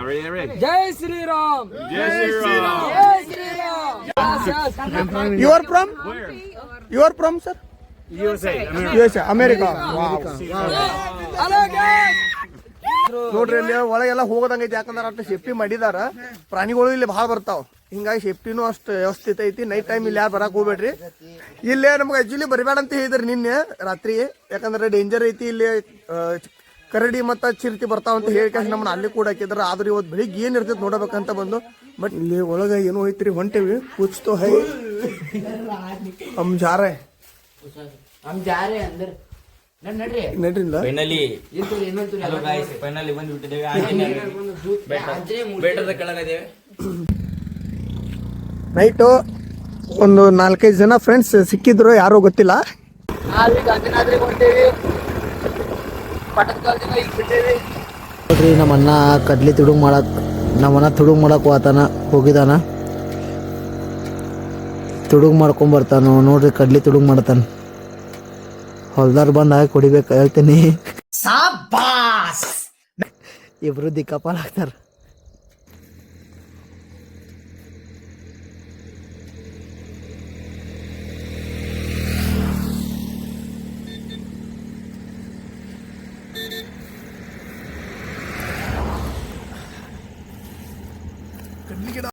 Already ready. Jai Sri Ram. Jai Sri Ram. Jai Sri Ram. Yes. You are from? Where? You are from, sir? USA. America. USA, America. Wow. Hello guys. ನೋಡ್ರಿ ಇಲ್ಲಿ ಒಳಗೆಲ್ಲ ಹೋಗೋದಂಗೈತಿ, ಯಾಕಂದ್ರೆ ಅಷ್ಟು safety ಮಾಡಿದಾರ. ಪ್ರಾಣಿಗಳು ಇಲ್ಲಿ ಭಾಳ ಬರ್ತಾವ, ಹಿಂಗಾಗಿ ಸೇಫ್ಟಿನೂ ಅಷ್ಟು ವ್ಯವಸ್ಥಿತ ಐತಿ. ನೈಟ್ ಟೈಮ್ ಇಲ್ಲಿ ಯಾರು ಬರಕ್ ಹೋಗ್ಬೇಡ್ರಿ. ಇಲ್ಲೇ ನಮ್ಗೆ ಆಕ್ಚುಲಿ ಬರಬೇಡ ಅಂತ ಹೇಳಿದ್ರಿ ನಿನ್ನೆ ರಾತ್ರಿ, ಯಾಕಂದ್ರೆ ಡೇಂಜರ್ ಐತಿ ಇಲ್ಲಿ. ಕರಡಿ ಮತ್ತು ಚಿರತೆ ಬರ್ತಾವ ಅಂತ ಹೇಳಿ ನಮ್ಮನ್ನ ಅಲ್ಲಿ ಕೂಡ ಹಾಕಿದ್ರ. ಆದ್ರೆ ಇವತ್ತು ಬೆಳಿಗ್ಗೆ ಏನ್ ಇರ್ತೈತೆ ನೋಡಬೇಕಂತ ಬಂದು. ಬಟ್ ಇಲ್ಲಿ ಒಳಗೆ ಏನೋ ಐತ್ರಿ, ಹೊಂಟೇವಿ. ಕುಚ್ತೋ ಹೈ ಹಮ್ ಜಾರೆ हम जा रहे हैं अंदर. ನಡ್ರಿಲ್ಲ ಫೈನಲಿ ಹಲೋ ಗಾಯ್ಸ್, ಫೈನಲಿ ಬಂದ್ಬಿಟ್ಟಿದ್ದೇವೆ ಬೆಟ್ಟದ ಕೆಳಗಿದ್ದೇವೆ. ನೈಟು ಒಂದು 4-5 ಜನ ಫ್ರೆಂಡ್ಸ್ ಸಿಕ್ಕಿದ್ರು, ಯಾರೋ ಗೊತ್ತಿಲ್ಲ. ನಾವೀಗ ಅಂಜನಾದ್ರಿಗೆ ಹೊಂಟೇವಿ. ಪಟ್ಟದಕಲ್ಲು ಈಗ ಬಿಟ್ಟೇವಿ. ನೋಡ್ರಿ ನಮ್ಮಣ್ಣ ಕಡ್ಲಿ ತುಡುಗ್ ಮಾಡಕ್ ಹೋಗಿದಾನ. ತುಡುಗ್ ಮಾಡ್ಕೊಂಡ್ ಬರ್ತಾನ ನೋಡ್ರಿ, ಕಡ್ಲಿ ತುಡುಗ್ ಮಾಡ್ತಾನ. ಹೊಲ್ದಾರ್ ಬಂದ ಕುಡಿಬೇಕು ಹೇಳ್ತೀನಿ. ಇಬ್ರು ದಿಕ್ಕಪಾಲ್ ಆಗ್ತಾರ.